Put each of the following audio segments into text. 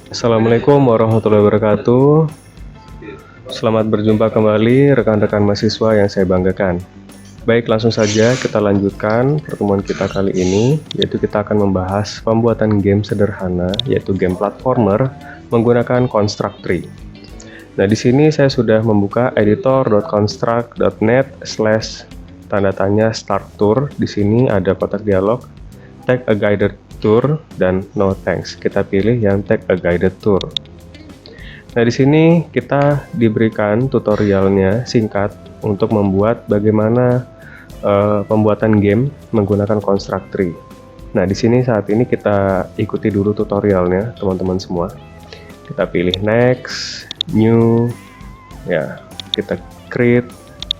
Assalamualaikum warahmatullahi wabarakatuh. Selamat berjumpa kembali rekan-rekan mahasiswa yang saya banggakan. Baik, langsung saja kita lanjutkan pertemuan kita kali ini, yaitu kita akan membahas pembuatan game sederhana, yaitu game platformer menggunakan Construct Tree. Nah, di sini saya sudah membuka editor.construct.net/start tour. Di sini ada kotak dialog, take a guided tour dan no thanks. Kita pilih yang take a guided tour. Nah, di sini kita diberikan tutorialnya singkat untuk membuat bagaimana pembuatan game menggunakan Construct Tree. Nah, di sini saat ini kita ikuti dulu tutorialnya, teman-teman semua. Kita pilih next, new, ya, kita create,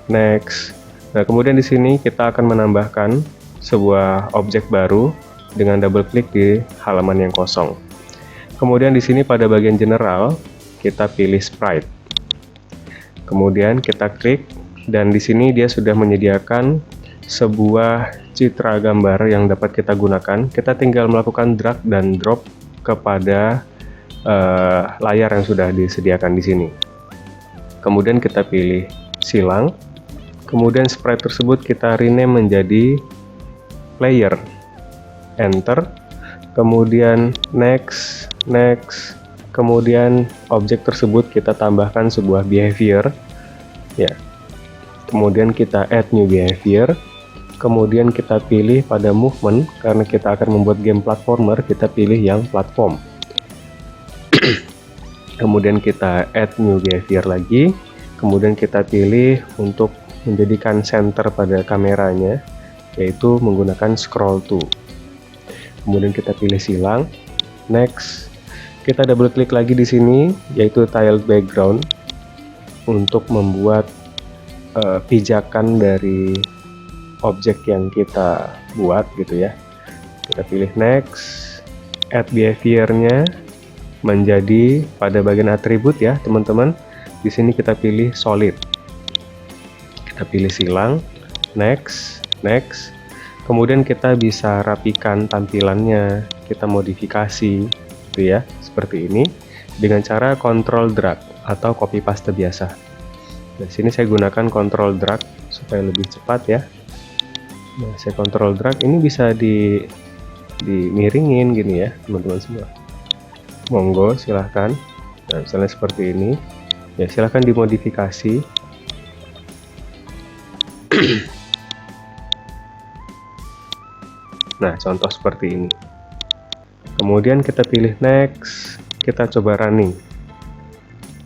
next. Nah, kemudian di sini kita akan menambahkan sebuah objek baru dengan double klik di halaman yang kosong. Kemudian di sini pada bagian general kita pilih sprite. Kemudian kita klik dan di sini dia sudah menyediakan sebuah citra gambar yang dapat kita gunakan. Kita tinggal melakukan drag dan drop kepada layar yang sudah disediakan di sini. Kemudian kita pilih silang. Kemudian sprite tersebut kita rename menjadi player. Enter, kemudian next, kemudian objek tersebut kita tambahkan sebuah behavior, ya. Kemudian kita add new behavior, kemudian kita pilih pada movement karena kita akan membuat game platformer, kita pilih yang platform. Kemudian kita add new behavior lagi, kemudian kita pilih untuk menjadikan center pada kameranya, yaitu menggunakan scroll to. Kemudian kita pilih silang, next, kita double klik lagi di sini, yaitu tiled background untuk membuat pijakan dari objek yang kita buat gitu ya. Kita pilih next, add behavior-nya menjadi pada bagian atribut ya teman-teman. Di sini kita pilih solid, kita pilih silang, next. Kemudian kita bisa rapikan tampilannya, kita modifikasi gitu ya, seperti ini dengan cara control drag atau copy paste biasa. Nah, sini saya gunakan control drag supaya lebih cepat ya. Nah, saya control drag ini bisa dimiringin gini ya, teman-teman semua. Monggo silahkan. Nah, misalnya seperti ini. Ya, silahkan dimodifikasi. Nah, contoh seperti ini. Kemudian kita pilih next, kita coba running.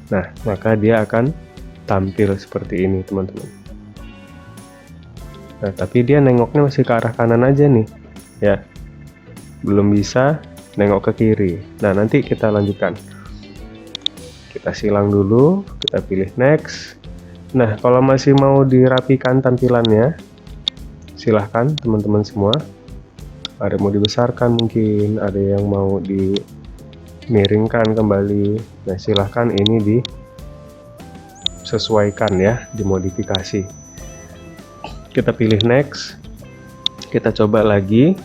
Nah, maka dia akan tampil seperti ini, teman-teman. Nah, tapi dia nengoknya masih ke arah kanan aja nih, ya. Belum bisa nengok ke kiri. Nah, nanti kita lanjutkan. Kita silang dulu, kita pilih next. Nah, kalau masih mau dirapikan tampilannya, silahkan teman-teman semua. Ada yang mau dibesarkan mungkin, ada yang mau dimiringkan kembali. Nah, silahkan ini disesuaikan ya, dimodifikasi. Kita pilih next, kita coba lagi.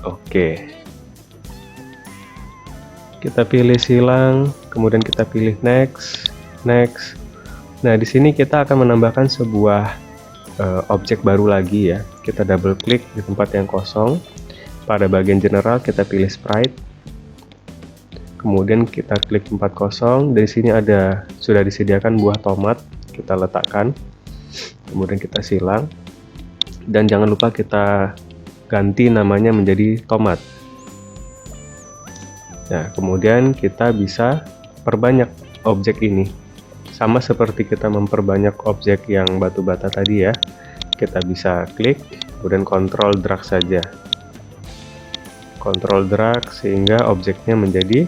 Oke, kita pilih silang, kemudian kita pilih next. Nah, di sini kita akan menambahkan sebuah objek baru lagi ya. Kita double klik di tempat yang kosong. Pada bagian general kita pilih sprite. Kemudian kita klik tempat kosong. Dari sini sudah disediakan buah tomat. Kita letakkan. Kemudian kita silang. Dan jangan lupa kita ganti namanya menjadi tomat. Nah, kemudian kita bisa perbanyak objek ini. Sama seperti kita memperbanyak objek yang batu bata tadi ya. Kita bisa klik, kemudian kontrol drag saja. Kontrol drag sehingga objeknya menjadi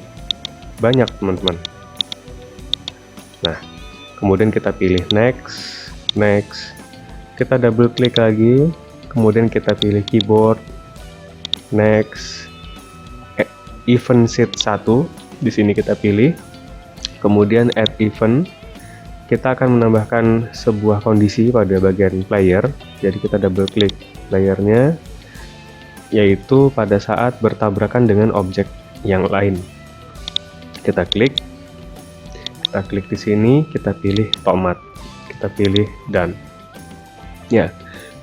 banyak, teman-teman. Nah, kemudian kita pilih next. Kita double klik lagi, kemudian kita pilih keyboard, next, event sheet 1. Di sini kita pilih. Kemudian add event. Kita akan menambahkan sebuah kondisi pada bagian player. Jadi kita double klik playernya. yaitu pada saat bertabrakan dengan objek yang lain. Kita klik di sini, kita pilih tomat, kita pilih done. Ya,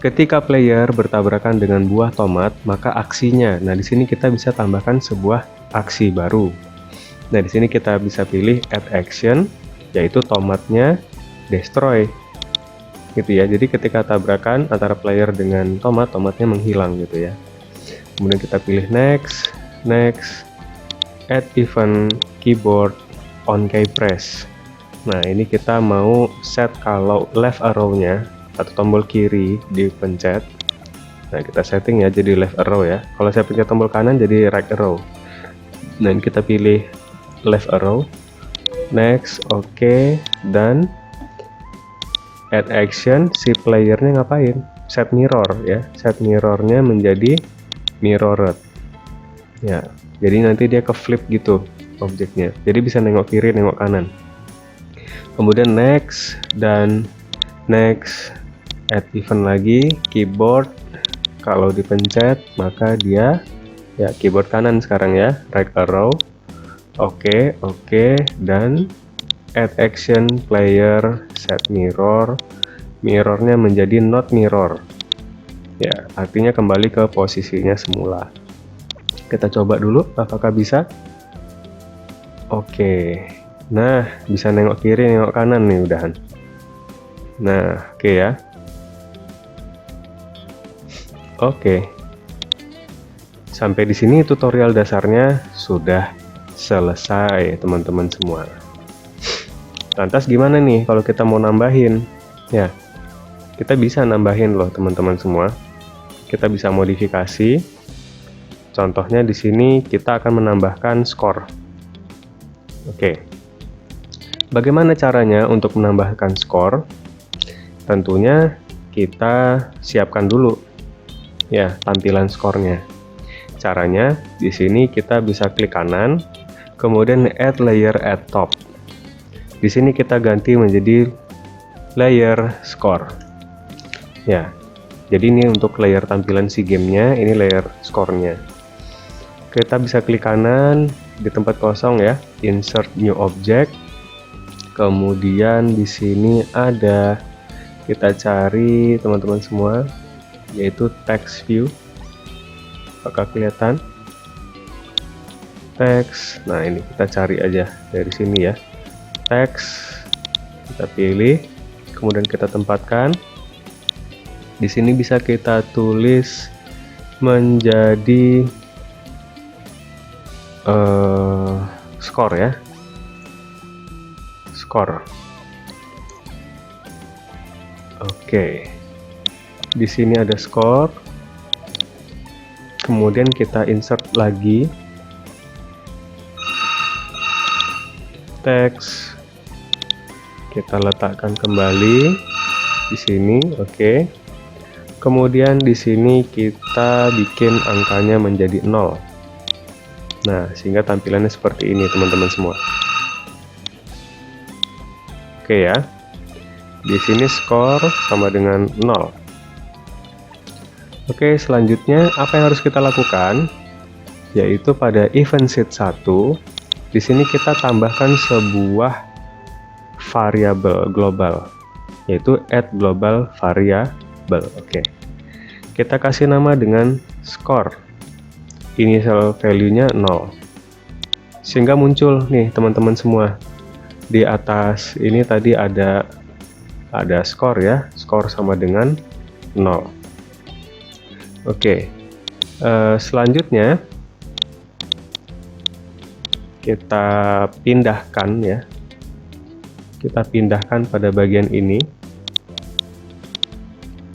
ketika player bertabrakan dengan buah tomat, maka aksinya. Nah, di sini kita bisa tambahkan sebuah aksi baru. Nah, di sini kita bisa pilih add action, yaitu tomatnya destroy. Gitu ya. Jadi ketika tabrakan antara player dengan tomat, tomatnya menghilang gitu ya. Kemudian kita pilih next, add event keyboard on key press. Nah, ini kita mau set kalau left arrow-nya atau tombol kiri dipencet. Nah, kita setting ya jadi left arrow ya. Kalau saya pencet tombol kanan jadi right arrow. Nah, ini kita pilih left arrow. Next, oke, dan add action, si playernya ngapain? Set mirror ya. Set mirrornya menjadi mirrored. Ya, jadi nanti dia ke flip gitu objeknya. Jadi bisa nengok kiri, nengok kanan. Kemudian next dan next, add event lagi keyboard. Kalau dipencet maka dia ya keyboard kanan sekarang ya, right arrow. Oke, dan add action player set mirror. Mirrornya menjadi not mirror. Ya, artinya kembali ke posisinya semula. Kita coba dulu apakah bisa. Oke. Nah, bisa nengok kiri, nengok kanan nih udahan. Nah, oke ya. Oke. Sampai di sini tutorial dasarnya sudah selesai, teman-teman semua. Lantas gimana nih kalau kita mau nambahin? Ya, kita bisa nambahin loh, teman-teman semua. Kita bisa modifikasi. Contohnya di sini kita akan menambahkan skor. Oke. Bagaimana caranya untuk menambahkan skor? Tentunya kita siapkan dulu ya tampilan skornya. Caranya di sini kita bisa klik kanan, kemudian add layer at top. Di sini kita ganti menjadi layer score. Ya. Jadi ini untuk layer tampilan si gamenya, ini layer skornya. Kita bisa klik kanan di tempat kosong ya, insert new object. Kemudian di sini ada, kita cari teman-teman semua, yaitu text view. Apakah kelihatan? Text. Nah, ini kita cari aja dari sini ya. Text. Kita pilih, kemudian kita tempatkan. Di sini bisa kita tulis menjadi skor ya. Skor. Oke. Di sini ada skor. Kemudian kita insert lagi teks. Kita letakkan kembali di sini, oke. Kemudian di sini kita bikin angkanya menjadi 0. Nah, sehingga tampilannya seperti ini, teman-teman semua. Oke ya. Di sini skor sama dengan 0. Oke, selanjutnya apa yang harus kita lakukan? Yaitu pada event sheet 1, di sini kita tambahkan sebuah variabel global, yaitu add global variable. Oke. Kita kasih nama dengan score. Initial value-nya 0. Sehingga muncul nih teman-teman semua. Di atas ini tadi ada skor ya, skor sama dengan 0. Oke. Selanjutnya kita pindahkan ya. Kita pindahkan pada bagian ini.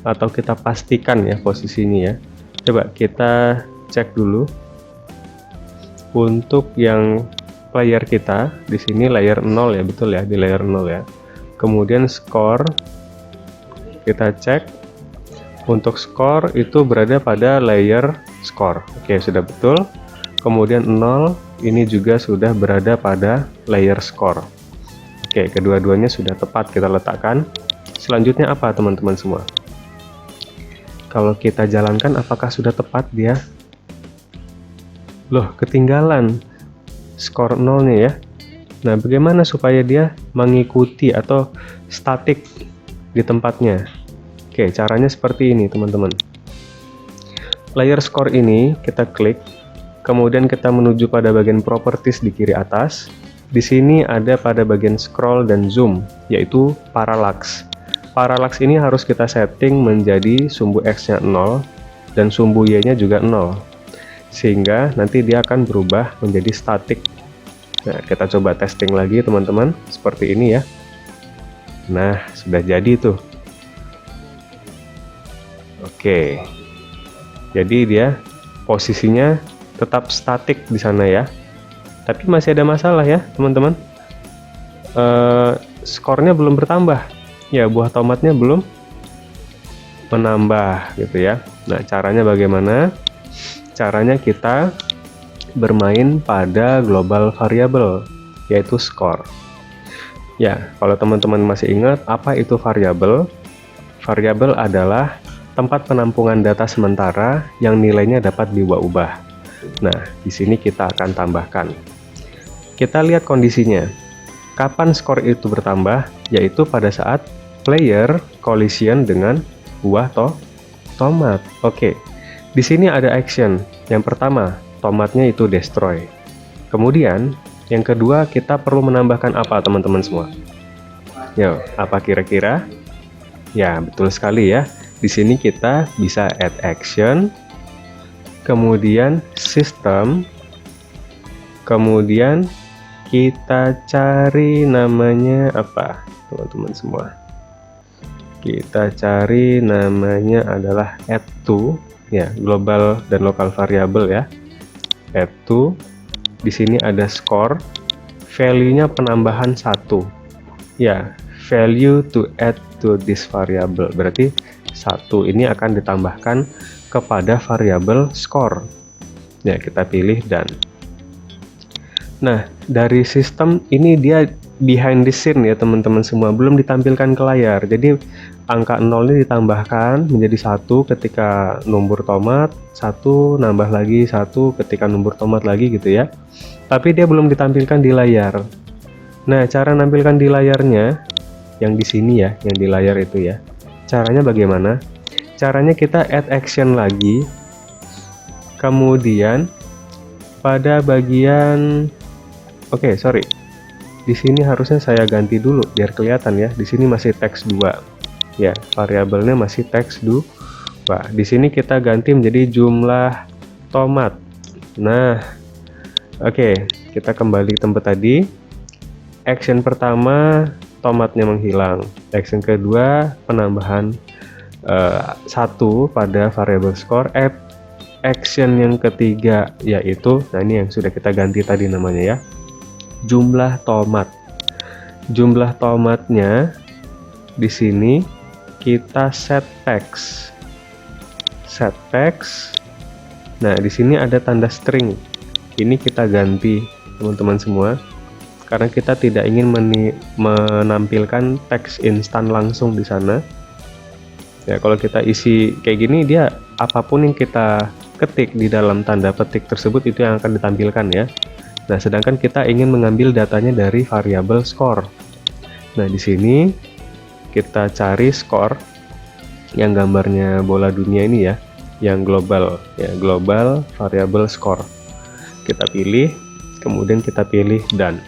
Atau kita pastikan ya posisinya ya. Coba kita cek dulu. Untuk yang player kita di sini layer 0 ya, betul ya, di layer 0 ya. Kemudian skor kita cek. Untuk skor itu berada pada layer skor. Oke, sudah betul. Kemudian 0 ini juga sudah berada pada layer skor. Oke, kedua-duanya sudah tepat kita letakkan. Selanjutnya apa teman-teman semua? Kalau kita jalankan apakah sudah tepat dia? Loh, ketinggalan skor 0-nya ya. Nah, bagaimana supaya dia mengikuti atau statik di tempatnya? Oke, caranya seperti ini, teman-teman. Layer score ini kita klik, kemudian kita menuju pada bagian properties di kiri atas. Di sini ada pada bagian scroll dan zoom, yaitu parallax. Parallax ini harus kita setting menjadi sumbu X-nya 0 dan sumbu Y-nya juga 0. Sehingga nanti dia akan berubah menjadi statik. Nah, kita coba testing lagi teman-teman, seperti ini ya. Nah, sudah jadi tuh. Oke. Jadi dia posisinya tetap statik di sana ya. Tapi masih ada masalah ya, teman-teman. Skornya belum bertambah. Ya, buah tomatnya belum menambah gitu ya. Nah, caranya bagaimana? Caranya kita bermain pada global variable, yaitu skor. Ya, kalau teman-teman masih ingat apa itu variabel? Variabel adalah tempat penampungan data sementara yang nilainya dapat diubah-ubah. Nah, di sini kita akan tambahkan. Kita lihat kondisinya. Kapan skor itu bertambah? Yaitu pada saat player collision dengan buah tomat. Oke. Di sini ada action. Yang pertama, tomatnya itu destroy. Kemudian, yang kedua kita perlu menambahkan apa teman-teman semua? Yo, apa kira-kira? Ya, betul sekali ya. Di sini kita bisa add action, kemudian system, kemudian kita cari namanya apa, teman-teman semua? Kita cari namanya adalah add to, ya, global dan lokal variable ya. Add to, di sini ada score, value-nya penambahan 1. Ya, value to add to this variable. Berarti 1 ini akan ditambahkan kepada variabel score. Ya, kita pilih done. Nah, dari sistem ini dia behind the scene ya teman-teman semua, belum ditampilkan ke layar. Jadi angka 0 ini ditambahkan menjadi 1 ketika number tomat, 1 nambah lagi 1 ketika number tomat lagi gitu ya. Tapi dia belum ditampilkan di layar. Nah, cara nampilkan di layarnya yang di sini ya, yang di layar itu ya. Caranya bagaimana? Caranya kita add action lagi. Kemudian pada bagian sorry. Di sini harusnya saya ganti dulu biar kelihatan ya. Di sini masih teks 2. Ya, variabelnya masih teks 2. Di sini kita ganti menjadi jumlah tomat. Nah, kita kembali ke tempat tadi. Action pertama, tomatnya menghilang. Action kedua, penambahan 1 pada variabel score. Action yang ketiga yaitu, nah ini yang sudah kita ganti tadi namanya ya, jumlah tomat. Jumlah tomatnya di sini kita set text. Nah, di sini ada tanda string. Ini kita ganti teman-teman semua karena kita tidak ingin menampilkan teks instan langsung di sana. Ya, kalau kita isi kayak gini, dia apapun yang kita ketik di dalam tanda petik tersebut itu yang akan ditampilkan ya. Nah, sedangkan kita ingin mengambil datanya dari variabel score. Nah, di sini kita cari score yang gambarnya bola dunia ini ya, yang global ya, global variable score. Kita pilih, kemudian kita pilih done.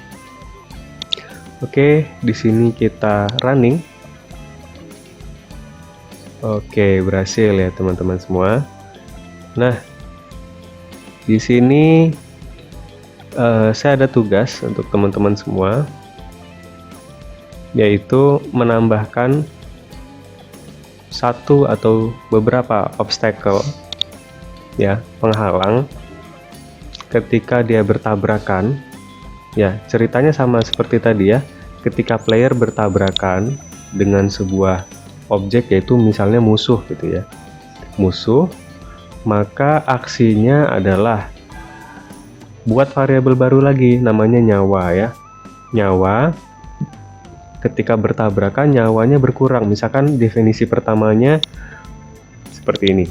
Oke, di sini kita running. Oke, berhasil ya teman-teman semua. Nah, di sini saya ada tugas untuk teman-teman semua, yaitu menambahkan satu atau beberapa obstacle ya, penghalang ketika dia bertabrakan. Ya, ceritanya sama seperti tadi ya, ketika player bertabrakan dengan sebuah objek, yaitu misalnya musuh gitu ya, musuh, maka aksinya adalah buat variabel baru lagi namanya nyawa ya. Nyawa, ketika bertabrakan nyawanya berkurang. Misalkan definisi pertamanya seperti ini,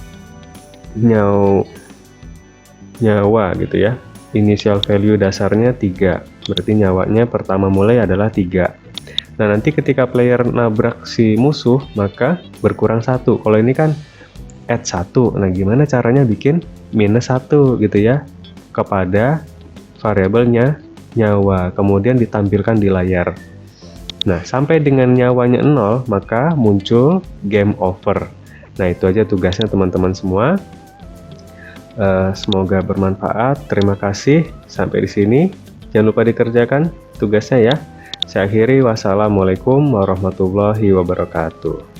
nyawa gitu ya. Initial value dasarnya 3, berarti nyawanya pertama mulai adalah 3. Nah, nanti ketika player nabrak si musuh, maka berkurang 1. Kalau ini kan add 1. Nah, gimana caranya bikin minus 1 gitu ya, kepada variabelnya nyawa, kemudian ditampilkan di layar. Nah, sampai dengan nyawanya 0, maka muncul game over. Nah, itu aja tugasnya teman-teman semua. Semoga bermanfaat. Terima kasih. Sampai di sini. Jangan lupa dikerjakan tugasnya ya. Saya akhiri. Wassalamualaikum warahmatullahi wabarakatuh.